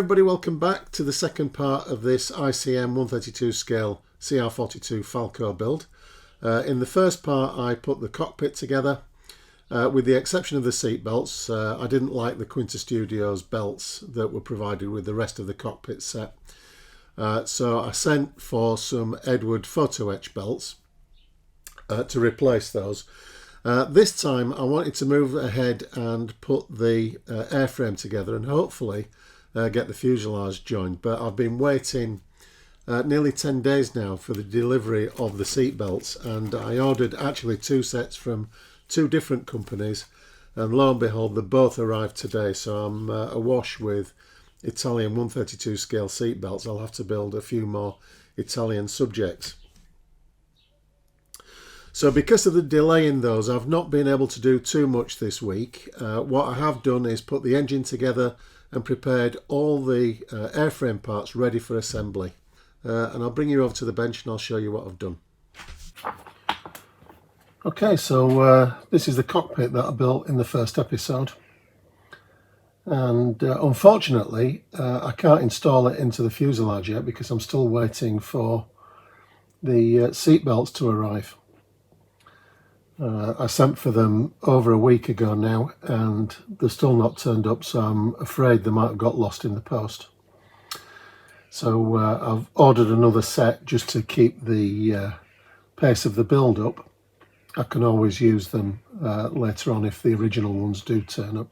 everybody, welcome back to the second part of this ICM 132 scale CR.42 Falco build. In the first part I put the cockpit together, with the exception of the seat belts. I didn't like the Quinta Studios belts that were provided with the rest of the cockpit set. So I sent for some Edward photo etch belts to replace those. This time I wanted to move ahead and put the airframe together and hopefully get the fuselage joined, but I've been waiting nearly 10 days now for the delivery of the seat belts, and I ordered actually two sets from two different companies, and lo and behold they both arrived today. So I'm awash with Italian 132 scale seat belts. I'll have to build a few more Italian subjects. So because of the delay in those, I've not been able to do too much this week. What I have done is put the engine together and prepared all the airframe parts ready for assembly. And I'll bring you over to the bench and I'll show you what I've done. Okay, so this is the cockpit that I built in the first episode. And unfortunately, I can't install it into the fuselage yet because I'm still waiting for the seat belts to arrive. I sent for them over a week ago now and they're still not turned up, so I'm afraid they might have got lost in the post. So I've ordered another set just to keep the pace of the build up. I can always use them later on if the original ones do turn up.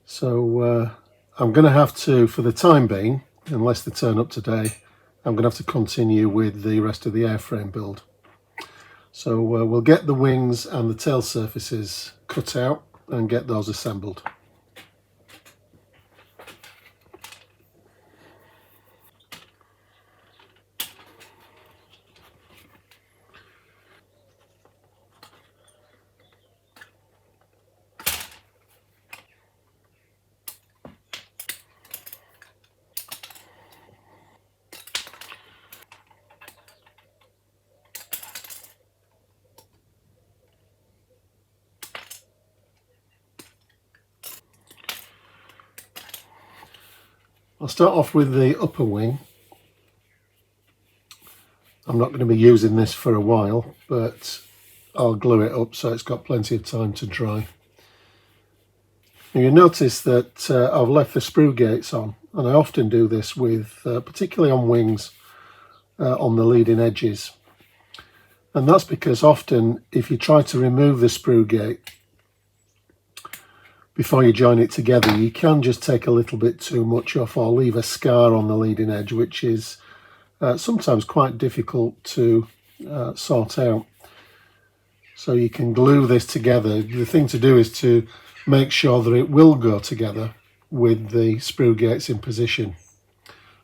So I'm going to have to, for the time being, unless they turn up today, I'm going to have to continue with the rest of the airframe build. So we'll get the wings and the tail surfaces cut out and get those assembled. I'll start off with the upper wing. I'm not going to be using this for a while, but I'll glue it up so it's got plenty of time to dry. Now you notice that I've left the sprue gates on, and I often do this with, particularly on wings, on the leading edges. And that's because often if you try to remove the sprue gate before you join it together, you can just take a little bit too much off or leave a scar on the leading edge, which is sometimes quite difficult to sort out. So you can glue this together. The thing to do is to make sure that it will go together with the sprue gates in position.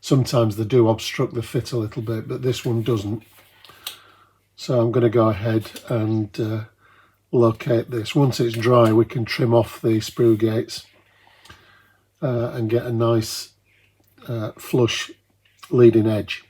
Sometimes they do obstruct the fit a little bit, but this one doesn't. So I'm going to go ahead and locate this. Once it's dry, we can trim off the sprue gates and get a nice flush leading edge.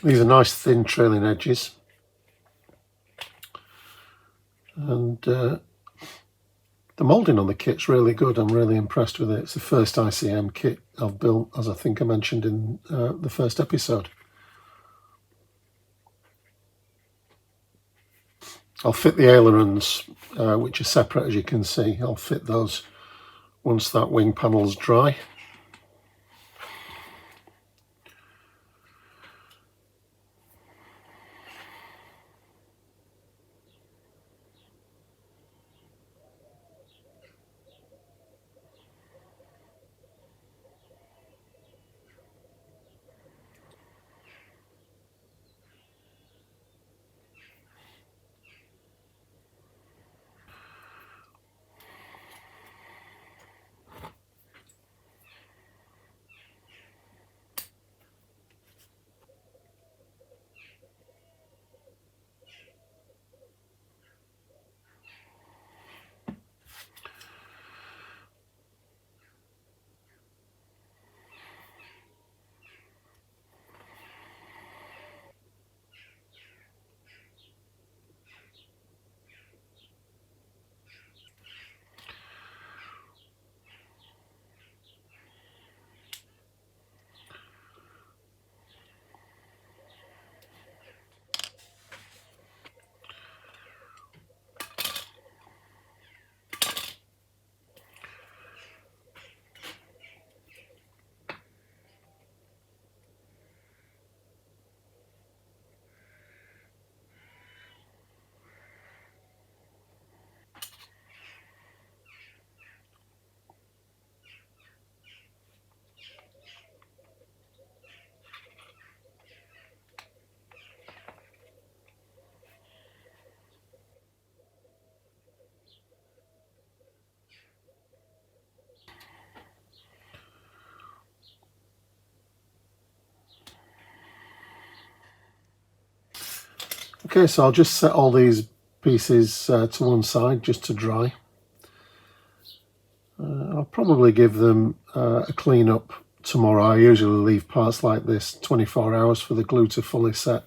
These are nice thin trailing edges, and the moulding on the kit's really good. I'm really impressed with it. It's the first ICM kit I've built, as I think I mentioned in the first episode. I'll fit the ailerons, which are separate, as you can see. I'll fit those once that wing panel's dry. Okay, so I'll just set all these pieces to one side just to dry. I'll probably give them a clean up tomorrow. I usually leave parts like this 24 hours for the glue to fully set,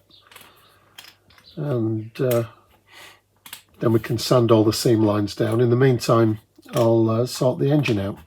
and then we can sand all the seam lines down. In the meantime, I'll sort the engine out.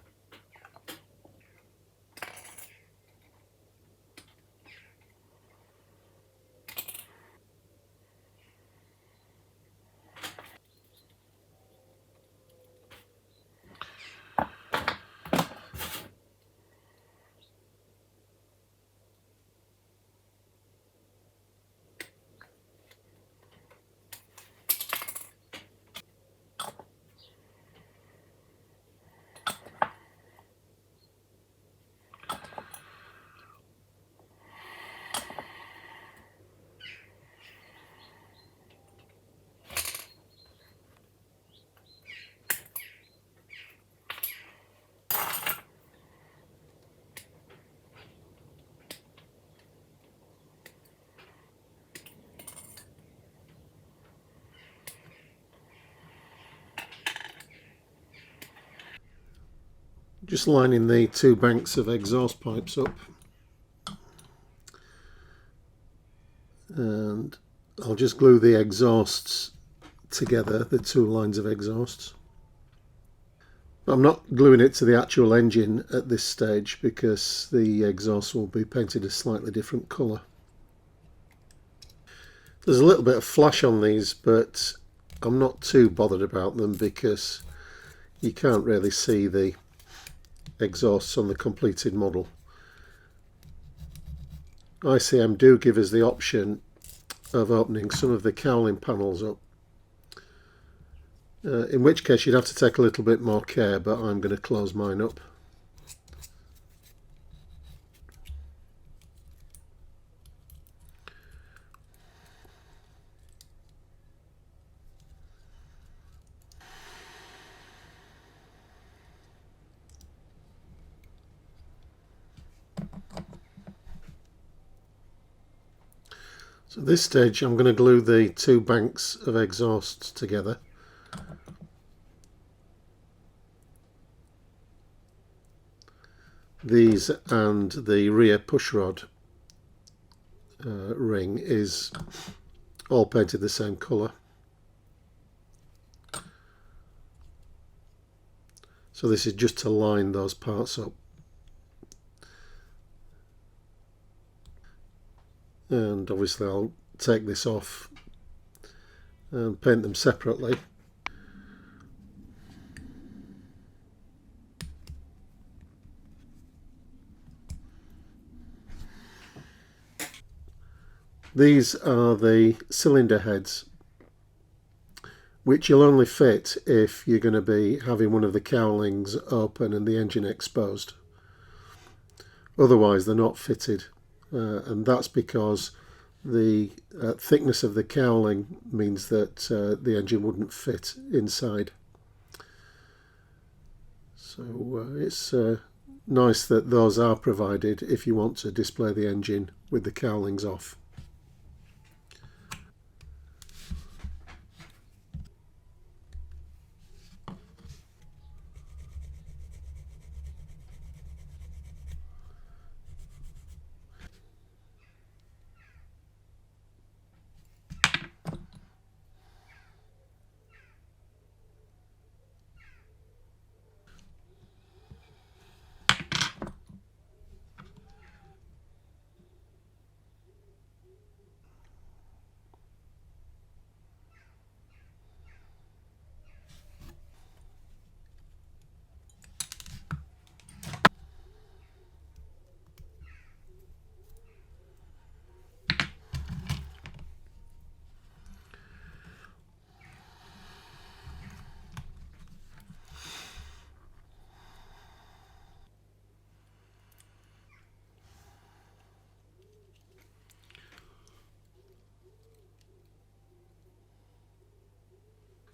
Just lining the two banks of exhaust pipes up, and I'll just glue the exhausts together, the two lines of exhausts. I'm not gluing it to the actual engine at this stage because the exhaust will be painted a slightly different colour. There's a little bit of flash on these, but I'm not too bothered about them because you can't really see the exhausts on the completed model. ICM do give us the option of opening some of the cowling panels up, in which case you'd have to take a little bit more care, but I'm going to close mine up. So at this stage I'm going to glue the two banks of exhausts together. These and the rear pushrod ring is all painted the same colour. So this is just to line those parts up. And obviously I'll take this off and paint them separately. These are the cylinder heads, which you'll only fit if you're going to be having one of the cowlings open and the engine exposed. Otherwise they're not fitted. And that's because the thickness of the cowling means that the engine wouldn't fit inside. So it's nice that those are provided if you want to display the engine with the cowlings off.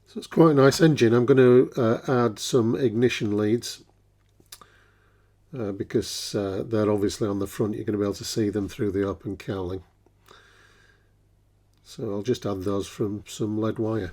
So it's quite a nice engine. I'm going to add some ignition leads because they're obviously on the front. You're going to be able to see them through the open cowling. So I'll just add those from some lead wire.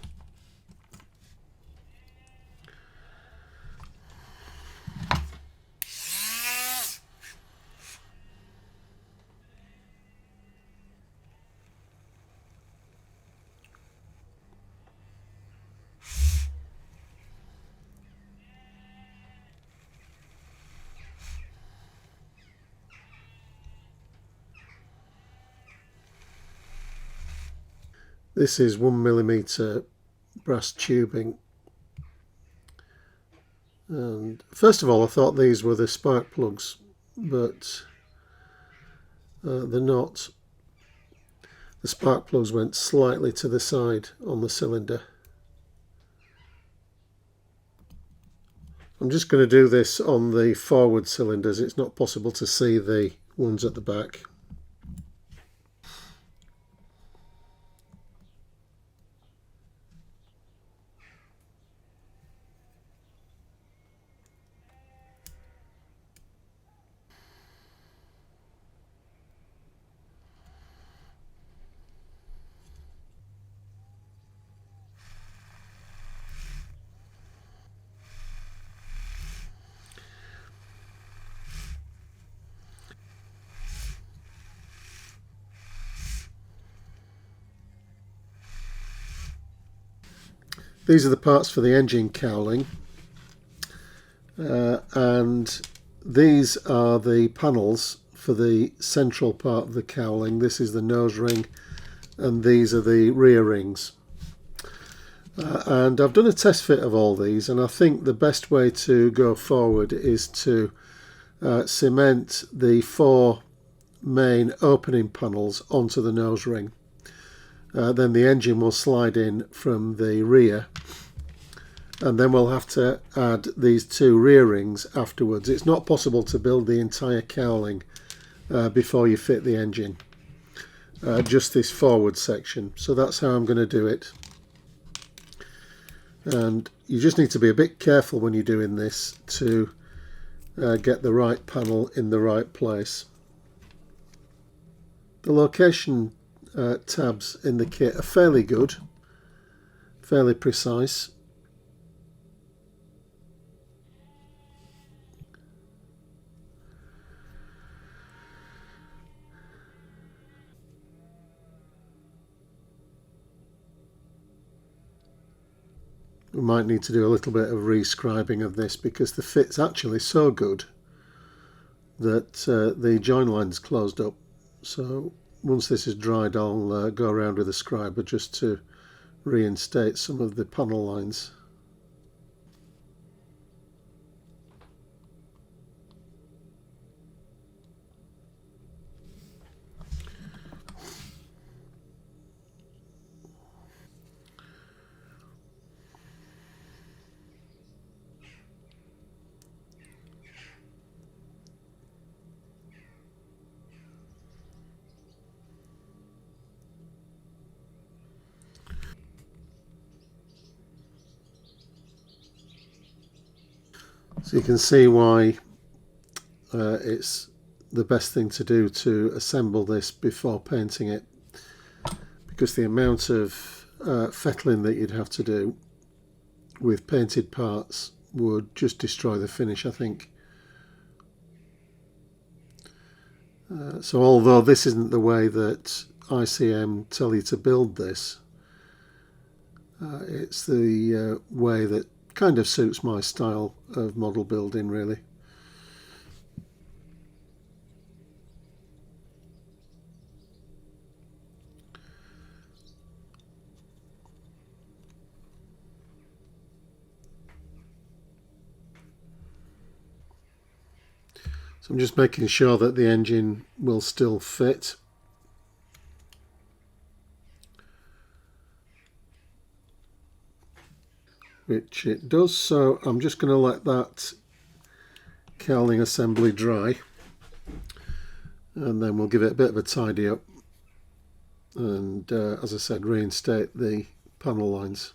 This is 1mm brass tubing, and first of all I thought these were the spark plugs, but they're not. The spark plugs went slightly to the side on the cylinder. I'm just going to do this on the forward cylinders. It's not possible to see the ones at the back. These are the parts for the engine cowling, and these are the panels for the central part of the cowling. This is the nose ring, and these are the rear rings. And I've done a test fit of all these, and I think the best way to go forward is to cement the 4 main opening panels onto the nose ring. Then the engine will slide in from the rear, and then we'll have to add these 2 rear rings afterwards. It's not possible to build the entire cowling before you fit the engine, just this forward section. So that's how I'm going to do it. And you just need to be a bit careful when you're doing this to get the right panel in the right place. The location tabs in the kit are fairly good, fairly precise. We might need to do a little bit of rescribing of this because the fit's actually so good that the join line's closed up. So once this is dried, I'll go around with a scriber just to reinstate some of the panel lines. So you can see why it's the best thing to do to assemble this before painting it, because the amount of fettling that you'd have to do with painted parts would just destroy the finish, I think. So although this isn't the way that ICM tell you to build this, it's the way that kind of suits my style of model building, really. So I'm just making sure that the engine will still fit. Which it does, so I'm just going to let that cowling assembly dry, and then we'll give it a bit of a tidy up and as I said, reinstate the panel lines.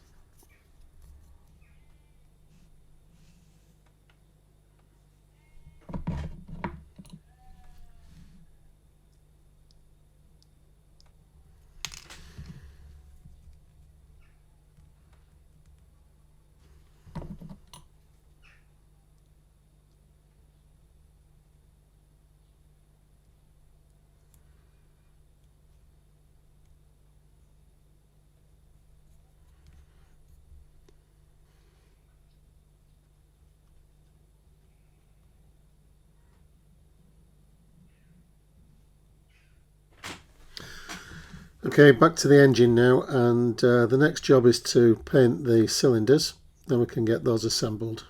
Okay, back to the engine now, and the next job is to paint the cylinders, then we can get those assembled.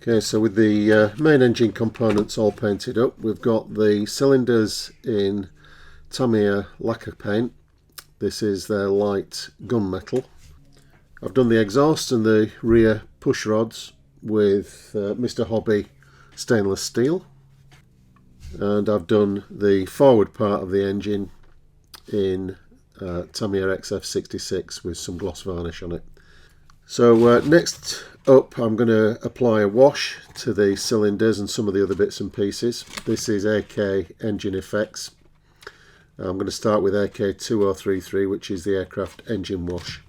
Okay, so with the main engine components all painted up, we've got the cylinders in Tamiya lacquer paint. This is their light gunmetal. I've done the exhaust and the rear push rods with Mr. Hobby stainless steel, and I've done the forward part of the engine in Tamiya XF66 with some gloss varnish on it. So next up, I'm going to apply a wash to the cylinders and some of the other bits and pieces. This is AK Engine Effects. I'm going to start with AK2033, which is the aircraft engine wash.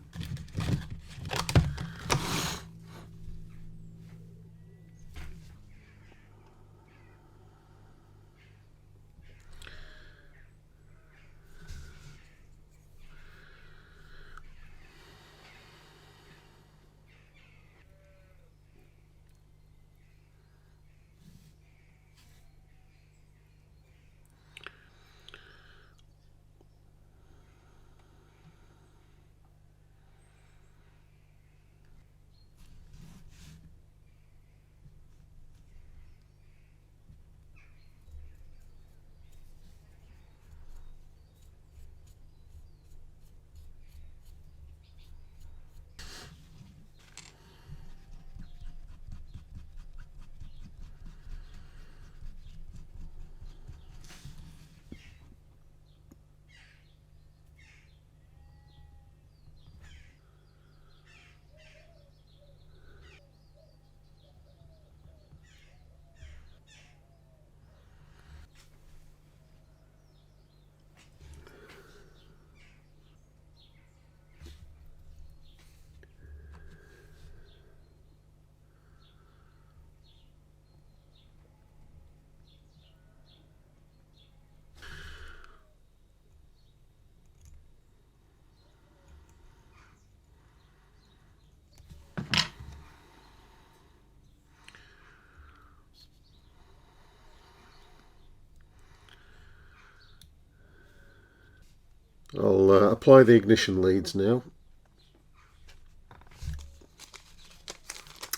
I'll apply the ignition leads now.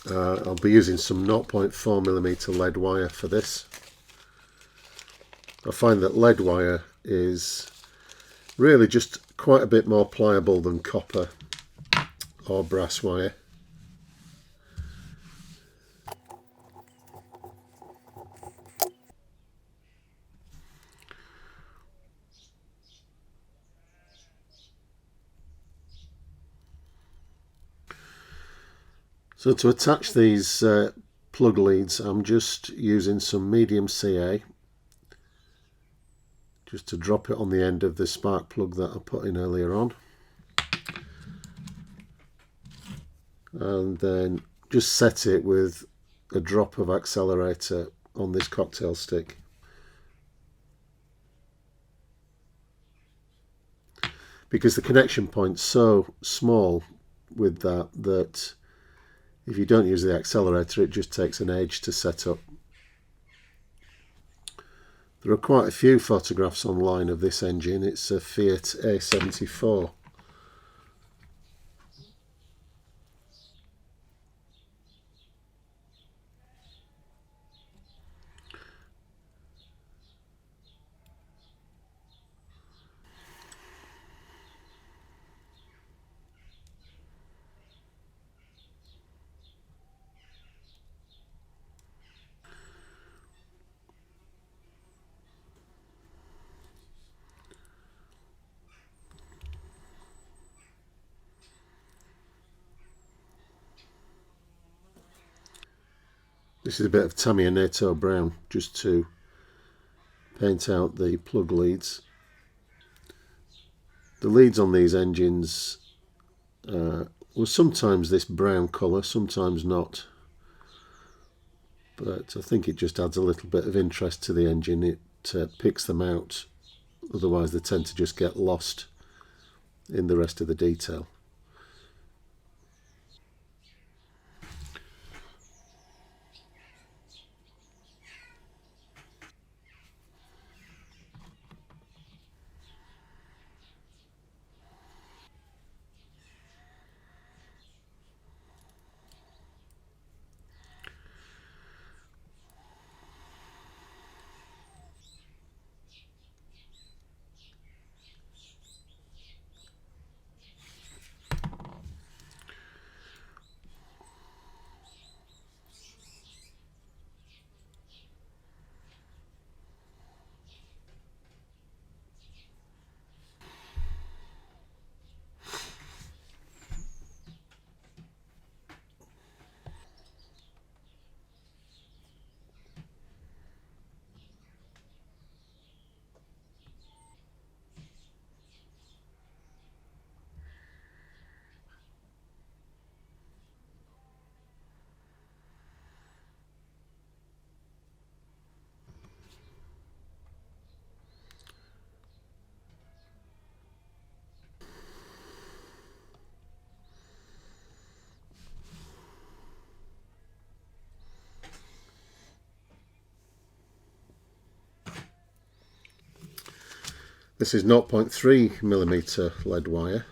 I'll be using some 0.4mm lead wire for this. I find that lead wire is really just quite a bit more pliable than copper or brass wire. So to attach these plug leads, I'm just using some medium CA just to drop it on the end of the spark plug that I put in earlier on, and then just set it with a drop of accelerator on this cocktail stick. Because the connection point's so small with that if you don't use the accelerator, it just takes an age to set up. There are quite a few photographs online of this engine. It's a Fiat A74. This is a bit of Tamiya NATO brown just to paint out the plug leads. The leads on these engines were sometimes this brown colour, sometimes not. But I think it just adds a little bit of interest to the engine. It picks them out. Otherwise they tend to just get lost in the rest of the detail. This is 0.3mm lead wire.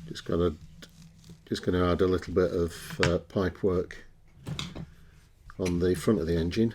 Just going to add a little bit of pipe work on the front of the engine.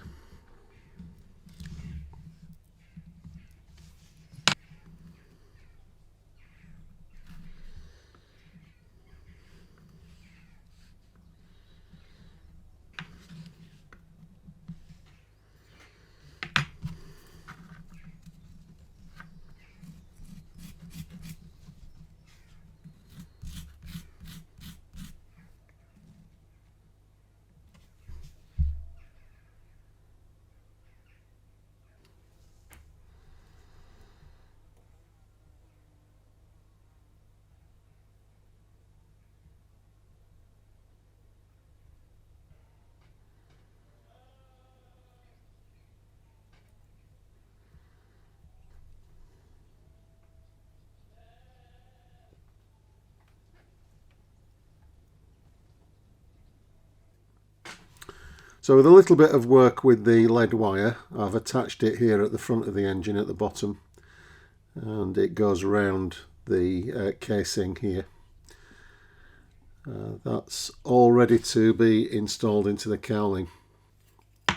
So with a little bit of work with the lead wire, I've attached it here at the front of the engine at the bottom, and it goes around the casing here. That's all ready to be installed into the cowling,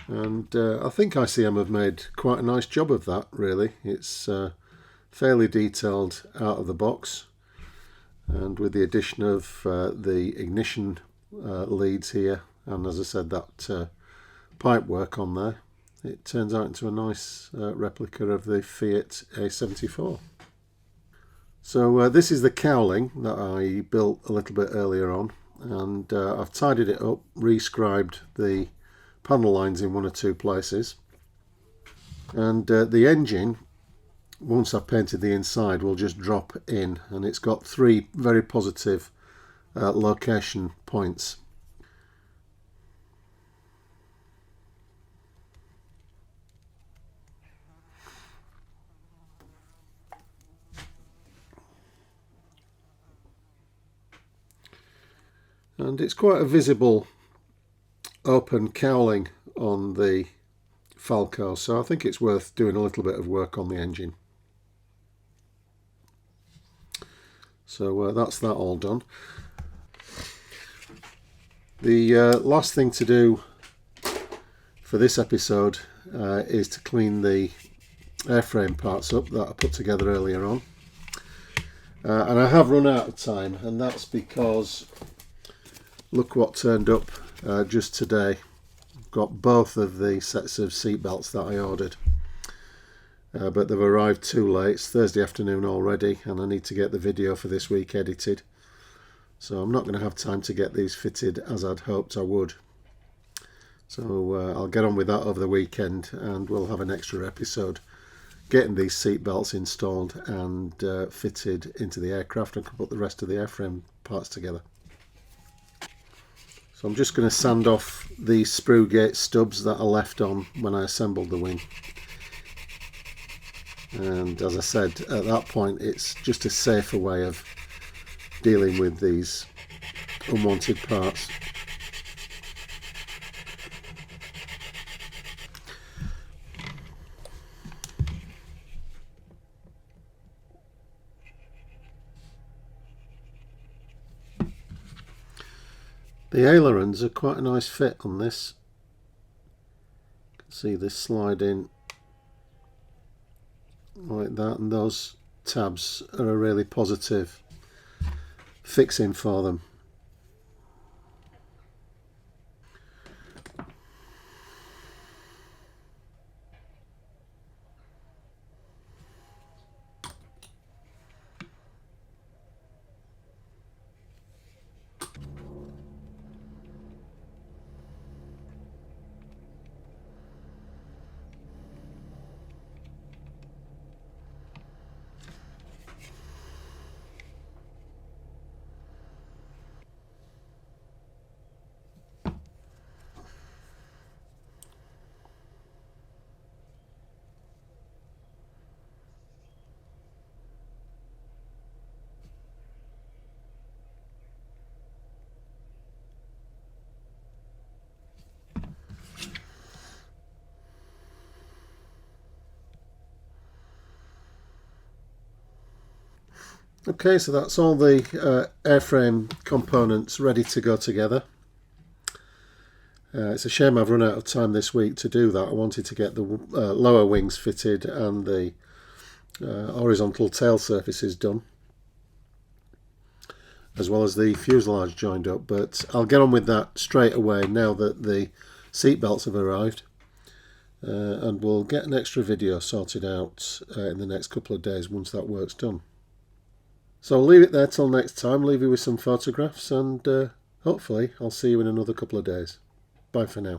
and I think ICM have made quite a nice job of that, really. It's fairly detailed out of the box, and with the addition of the ignition leads here, and as I said, that pipe work on there, it turns out into a nice replica of the Fiat A74. So this is the cowling that I built a little bit earlier on, and I've tidied it up, rescribed the panel lines in one or two places, and the engine, once I've painted the inside, will just drop in, and it's got three very positive location points. And it's quite a visible open cowling on the Falco, so I think it's worth doing a little bit of work on the engine. So that's that all done. The last thing to do for this episode is to clean the airframe parts up that I put together earlier on. And I have run out of time, and that's because look what turned up just today. I've got both of the sets of seat belts that I ordered, but they've arrived too late. It's Thursday afternoon already, and I need to get the video for this week edited, so I'm not going to have time to get these fitted as I'd hoped I would. So I'll get on with that over the weekend, and we'll have an extra episode getting these seat belts installed and fitted into the aircraft, and can put the rest of the airframe parts together. So I'm just going to sand off the sprue gate stubs that I left on when I assembled the wing. And as I said, at that point it's just a safer way of dealing with these unwanted parts. The ailerons are quite a nice fit on this. You can see this slide in like that, and those tabs are a really positive fixing for them. Okay, so that's all the airframe components ready to go together. It's a shame I've run out of time this week to do that. I wanted to get the lower wings fitted and the horizontal tail surfaces done, as well as the fuselage joined up, but I'll get on with that straight away now that the seat belts have arrived, and we'll get an extra video sorted out in the next couple of days once that work's done. So I'll leave it there till next time, leave you with some photographs, and hopefully I'll see you in another couple of days. Bye for now.